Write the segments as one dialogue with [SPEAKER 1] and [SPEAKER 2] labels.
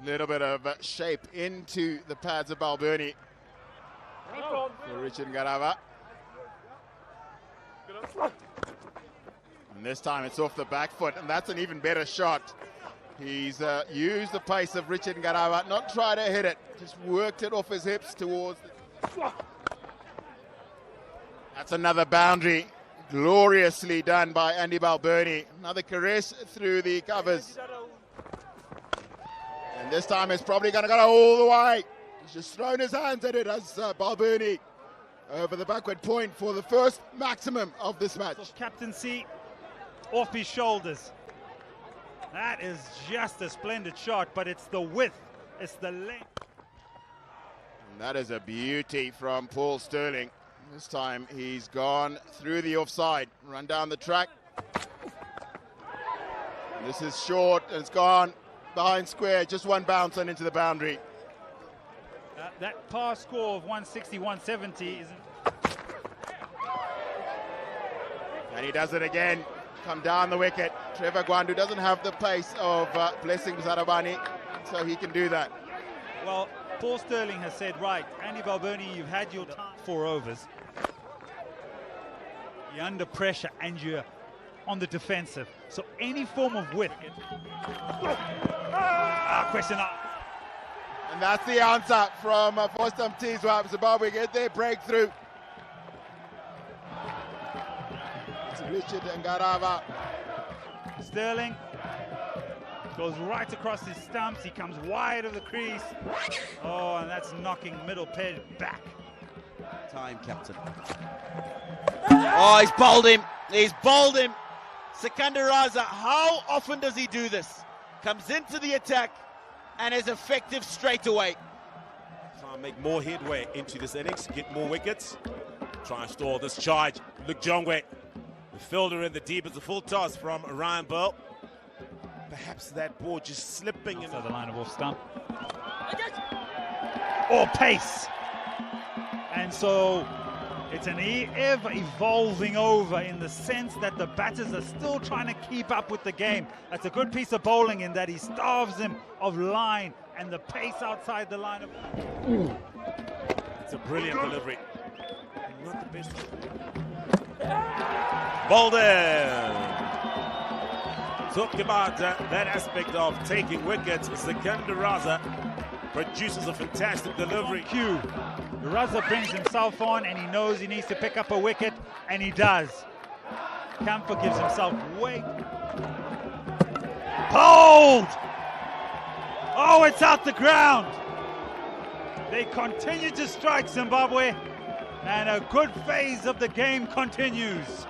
[SPEAKER 1] Little bit of shape into the pads of Balbirnie for Richard Ngarava. And this time it's off the back foot, and that's an even better shot. He's used the pace of Richard Ngarava, not try to hit it, just worked it off his hips towards the... That's another boundary, gloriously done by Andy Balbirnie. Another caress through the covers. And this time it's probably going to go all the way. He's just thrown his hands at it as Balbirnie over the backward point for the first maximum of this match.
[SPEAKER 2] So captaincy off his shoulders. That is just a splendid shot, but it's the width, it's the length.
[SPEAKER 1] And that is a beauty from Paul Sterling. This time he's gone through the offside, run down the track. And this is short, and it's gone behind square, just one bounce and into the boundary.
[SPEAKER 2] That par score of 160, 170 isn't...
[SPEAKER 1] And he does it again. Come down the wicket. Trevor Gwandu doesn't have the pace of Blessing Sarabani, so he can do that.
[SPEAKER 2] Well, Paul Sterling has said, right, Andy Balbirnie, you've had your time, 4 overs. You're under pressure and you're on the defensive. So any form of width. Question up.
[SPEAKER 1] And that's the answer from Fostam Tizwa. Zimbabwe get their breakthrough. Richard Ngarava.
[SPEAKER 2] Sterling goes right across his stumps. He comes wide of the crease. Oh, and that's knocking middle ped back.
[SPEAKER 3] Time, captain. Oh, he's bowled him. He's bowled him. Sikandar Raza, how often does he do this? Comes into the attack and is effective straight away.
[SPEAKER 4] Try and make more headway into this innings, get more wickets. Try and stall this charge. Look, Jongwe. The fielder in the deep is a full toss from Ryan Burl. Perhaps that ball just slipping
[SPEAKER 2] into the line of off stump. Or pace. And so it's an ever evolving over in the sense that the batters are still trying to keep up with the game. That's a good piece of bowling in that he starves him of line and the pace outside the line of...
[SPEAKER 4] It's a brilliant delivery. Not the best. Bolden. Talk about that aspect of taking wickets. Sikandar Raza produces a fantastic delivery.
[SPEAKER 2] Q. Raza brings himself on and he knows he needs to pick up a wicket, and he does. Camphor gives himself weight. Hold! Oh, it's out the ground. They continue to strike, Zimbabwe, and a good phase of the game continues.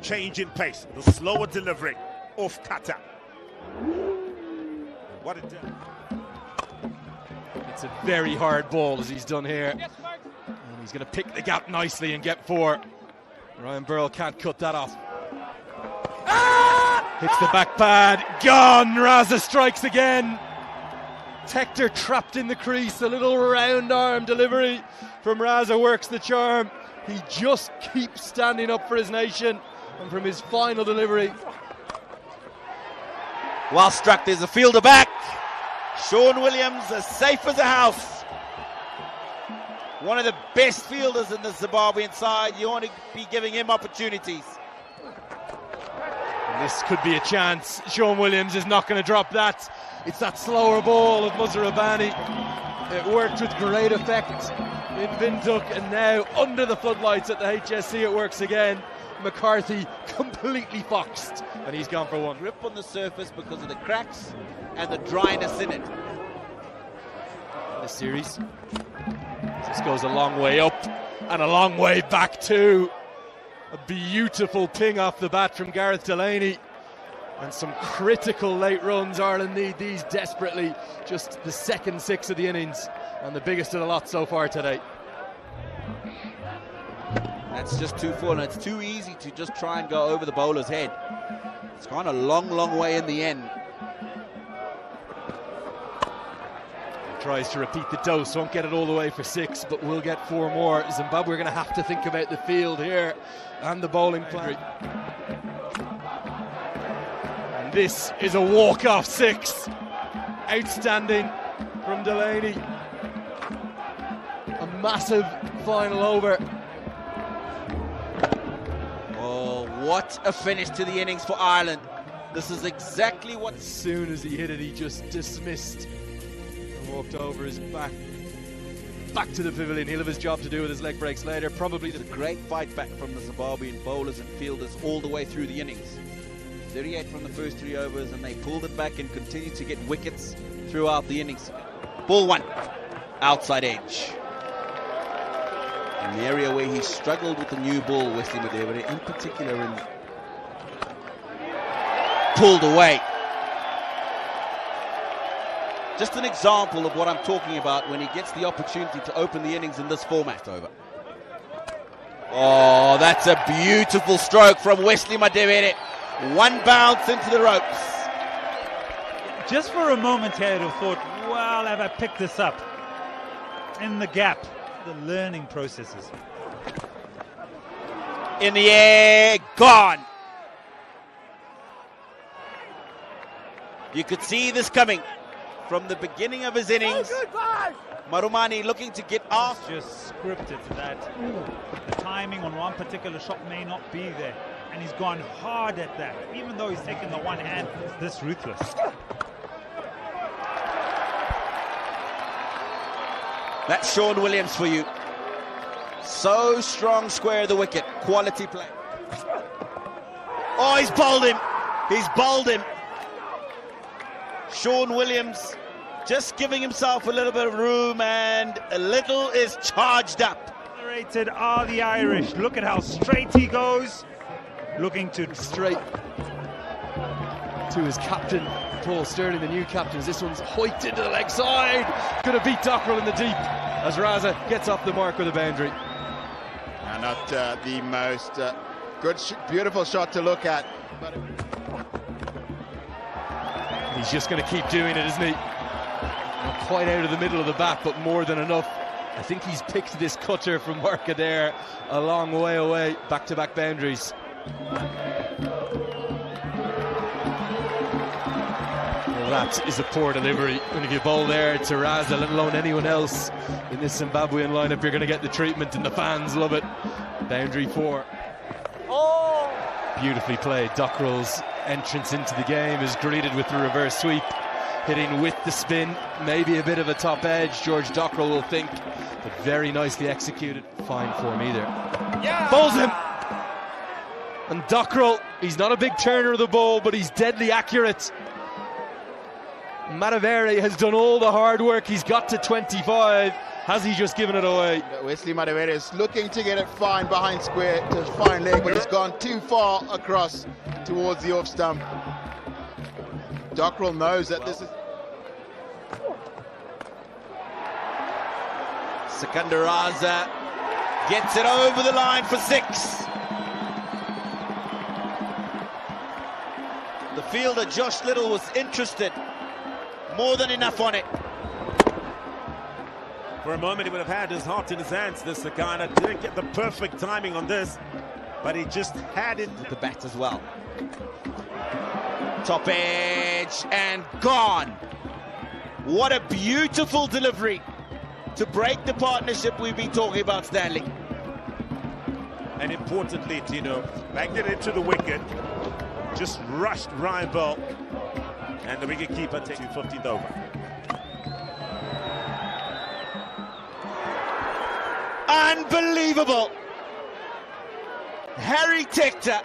[SPEAKER 4] Change in pace, the slower delivery off cutter. What it did.
[SPEAKER 5] It's a very hard ball as he's done here. And he's going to pick the gap nicely and get 4. Ryan Burl can't cut that off. Hits the back pad. Gone. Raza strikes again. Tector trapped in the crease. A little round arm delivery from Raza works the charm. He just keeps standing up for his nation. And from his final delivery.
[SPEAKER 3] Well struck. There's a fielder back. Sean Williams, as safe as a house. One of the best fielders in the Zimbabwean side. You want to be giving him opportunities.
[SPEAKER 5] And this could be a chance. Sean Williams is not going to drop that. It's that slower ball of Muzarabani. It worked with great effect in Windhoek, and now under the floodlights at the HSC it works again. McCarthy completely foxed, and he's gone for 1.
[SPEAKER 3] Grip on the surface because of the cracks and the dryness in it.
[SPEAKER 5] This series, this goes a long way up and a long way back too. A beautiful ping off the bat from Gareth Delaney, and some critical late runs. Ireland need these desperately. Just the second 6 of the innings and the biggest of the lot so far today.
[SPEAKER 3] That's just too full, and it's too easy to just try and go over the bowler's head. It's gone a long, long way in the end.
[SPEAKER 5] Tries to repeat the dose, won't get it all the way for 6, but will get 4 more. Zimbabwe are going to have to think about the field here and the bowling plan. And this is a walk-off six. Outstanding from Delaney. A massive final over.
[SPEAKER 3] Oh, what a finish to the innings for Ireland. This is exactly what...
[SPEAKER 5] As soon as he hit it, he just dismissed and walked over his back to the pavilion. He'll have his job to do with his leg breaks later. Probably
[SPEAKER 3] the great fight back from the Zimbabwean bowlers and fielders all the way through the innings. 38 from the first 3 overs, and they pulled it back and continued to get wickets throughout the innings. Ball one, outside edge. An area where he struggled with the new ball, Wesley Madevere, in particular, and pulled away. Just an example of what I'm talking about when he gets the opportunity to open the innings in this format. Over. Oh, that's a beautiful stroke from Wesley Madevere. One bounce into the ropes.
[SPEAKER 2] Just for a moment here, I'd have thought, well, have I picked this up? In the gap, the learning processes.
[SPEAKER 3] In the air, gone. You could see this coming from the beginning of his innings. Marumani looking to get off.
[SPEAKER 2] Just scripted that the timing on one particular shot may not be there. And he's gone hard at that. Even though he's taken the one hand, this ruthless.
[SPEAKER 3] That's Sean Williams for you. So strong square of the wicket. Quality play. Oh, he's bowled him. He's bowled him. Sean Williams just giving himself a little bit of room, and a little is charged up.
[SPEAKER 2] Accelerated are the Irish. Look at how straight he goes. Looking to
[SPEAKER 5] straight to his captain, Paul Sterling, the new captain. As this one's hoiked into the leg side. Going to beat Dockrell in the deep as Raza gets off the mark with a boundary.
[SPEAKER 1] Not the most good, beautiful shot to look at. But
[SPEAKER 5] he's just going to keep doing it, isn't he? Not quite out of the middle of the bat, but more than enough. I think he's picked this cutter from Mark Adair a long way away. Back-to-back boundaries. Well, that is a poor delivery. When you bowl there to Raza, let alone anyone else in this Zimbabwean lineup, you're going to get the treatment, and the fans love it. Boundary 4. Oh! Beautifully played. Dockrell's entrance into the game is greeted with the reverse sweep, hitting with the spin, maybe a bit of a top edge, George Dockrell will think, but very nicely executed. Fine form either. Yeah! Bowls him! And Dockrell, he's not a big turner of the ball, but he's deadly accurate. Madevere has done all the hard work. He's got to 25. Has he just given it away?
[SPEAKER 1] Wesley Madevere is looking to get it fine behind square to fine leg, but he's gone too far across towards the off stump. Dockrell knows that this is...
[SPEAKER 3] Sikandar gets it over the line for 6. The fielder, Josh Little, was interested. More than enough on it.
[SPEAKER 4] For a moment, he would have had his heart in his hands. This Sakana didn't get the perfect timing on this, but he just had it
[SPEAKER 3] with the bat as well. Top edge and gone. What a beautiful delivery to break the partnership we've been talking about, Stanley.
[SPEAKER 4] And importantly, Tino, backed it into the wicket, just rushed Ryan Bell, and the wicketkeeper takes 15th over.
[SPEAKER 3] Unbelievable. Harry Tector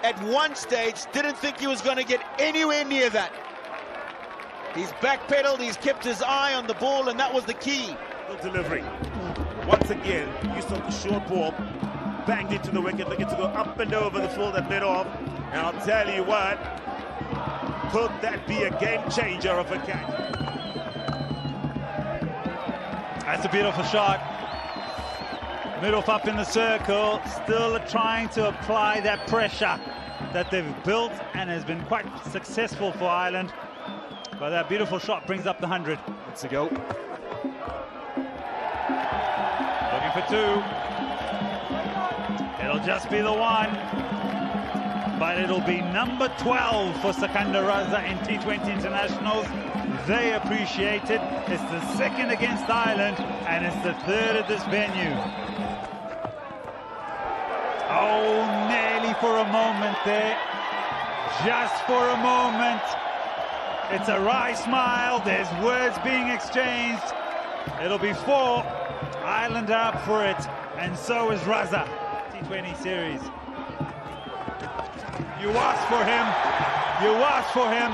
[SPEAKER 3] at one stage didn't think he was going to get anywhere near that. He's backpedaled, he's kept his eye on the ball, and that was the key.
[SPEAKER 4] Delivery. Once again, use of the short ball, banged into the wicket, looking to go up and over the full that lit off. And I'll tell you what, could that be a game changer of a catch?
[SPEAKER 2] That's a beautiful shot. Middle up in the circle, still trying to apply that pressure that they've built and has been quite successful for Ireland. But that beautiful shot brings up the 100.
[SPEAKER 5] Let's go.
[SPEAKER 2] Looking for 2. It'll just be the 1. but it'll be number 12 for Sikandar Raza in T20 internationals. They appreciate it. It's the second against Ireland, and it's the third at this venue. Oh, nearly for a moment there. Just for a moment. It's a wry smile. There's words being exchanged. It'll be 4. Ireland are up for it, and so is Raza. T20 series. You asked for him. You asked for him.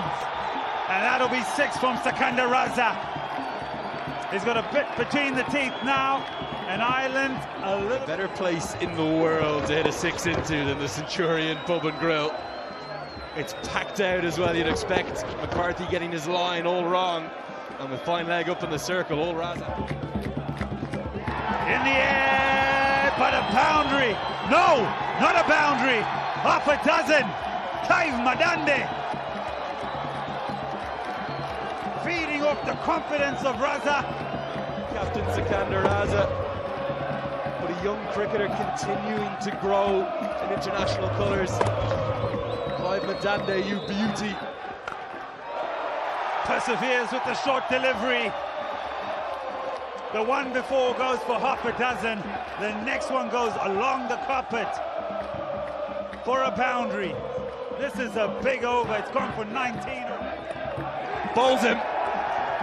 [SPEAKER 2] And that'll be 6 from Sikandar Raza. He's got a bit between the teeth now. And Ireland a little
[SPEAKER 5] better place in the world to hit a 6 into than the Centurion Pub and Grill. It's packed out as well, you'd expect. McCarthy getting his line all wrong. And with fine leg up in the circle, all Raza.
[SPEAKER 2] In the air, but a boundary. No, not a boundary. Half a dozen. Clive Madande. Feeding off the confidence of Raza.
[SPEAKER 5] Captain Sikandar Raza. But a young cricketer continuing to grow in international colours. Clive Madande, you beauty.
[SPEAKER 2] Perseveres with the short delivery. The one before goes for half a dozen. The next one goes along the carpet for a boundary. This is a big over. It's gone for 19.
[SPEAKER 5] Bowls him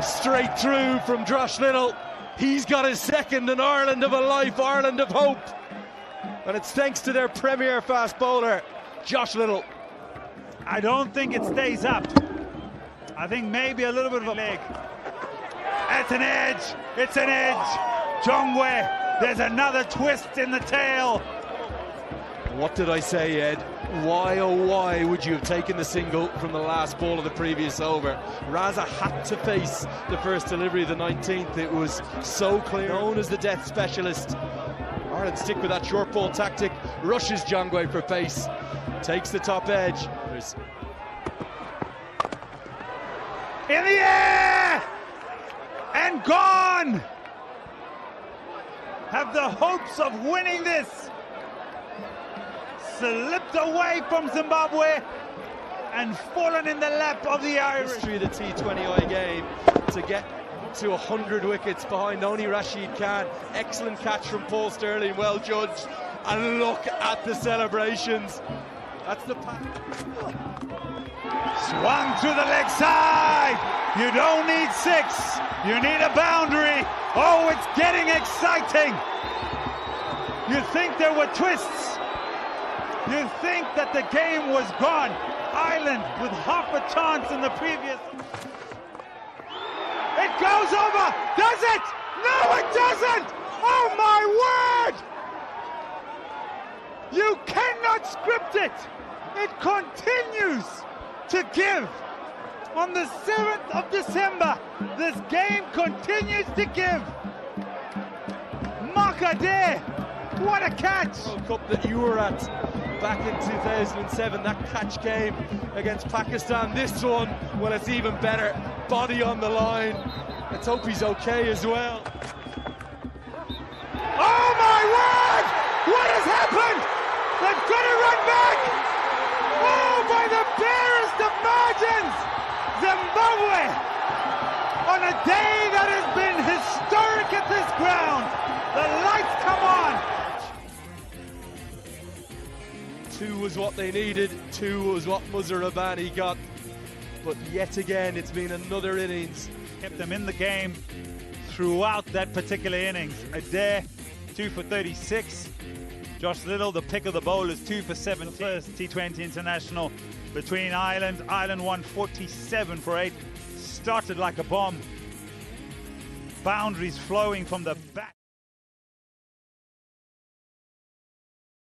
[SPEAKER 5] straight through from Josh Little. He's got his second in Ireland of a life, Ireland of hope. And it's thanks to their premier fast bowler, Josh Little.
[SPEAKER 2] I don't think it stays up. I think maybe a little bit of a leg. It's an edge. It's an edge. Jongwe, there's another twist in the tail.
[SPEAKER 5] What did I say, Ed? Why, oh why would you have taken the single from the last ball of the previous over? Raza had to face the first delivery of the 19th. It was so clear. Known as the death specialist. Ireland stick with that short ball tactic. Rushes Jongwe for pace. Takes the top edge. There's...
[SPEAKER 2] In the air! And gone! Have the hopes of winning this slipped away from Zimbabwe and fallen in the lap of the Irish.
[SPEAKER 5] History of the T20I game to get to 100 wickets behind only Rashid Khan. Excellent catch from Paul Sterling, well judged. And look at the celebrations. That's the pack.
[SPEAKER 2] Swung to the leg side. You don't need 6. You need a boundary. Oh, it's getting exciting. You think there were twists. You think that the game was gone. Ireland with half a chance in the previous. It goes over. Does it? No, it doesn't. Oh, my word. You cannot script it. It continues to give. On the 7th of December, this game continues to give. Makade, what a catch!
[SPEAKER 5] World Cup that you were at back in 2007, that catch game against Pakistan. This one, well, it's even better. Body on the line. Let's hope he's okay as well.
[SPEAKER 2] Oh my word! What has happened? They've got to run back! Oh, by the barest of margins! Zimbabwe, on a day that has been historic at this ground, the lights come on.
[SPEAKER 5] 2 was what they needed, 2 was what Muzarabani got, but yet again it's been another innings.
[SPEAKER 2] Kept them in the game throughout that particular innings. Adair, 2 for 36. Josh Little, the pick of the bowlers, 2 for 7. First T20 international between Ireland. Ireland won 47 for 8. Started like a bomb. Boundaries flowing from the back.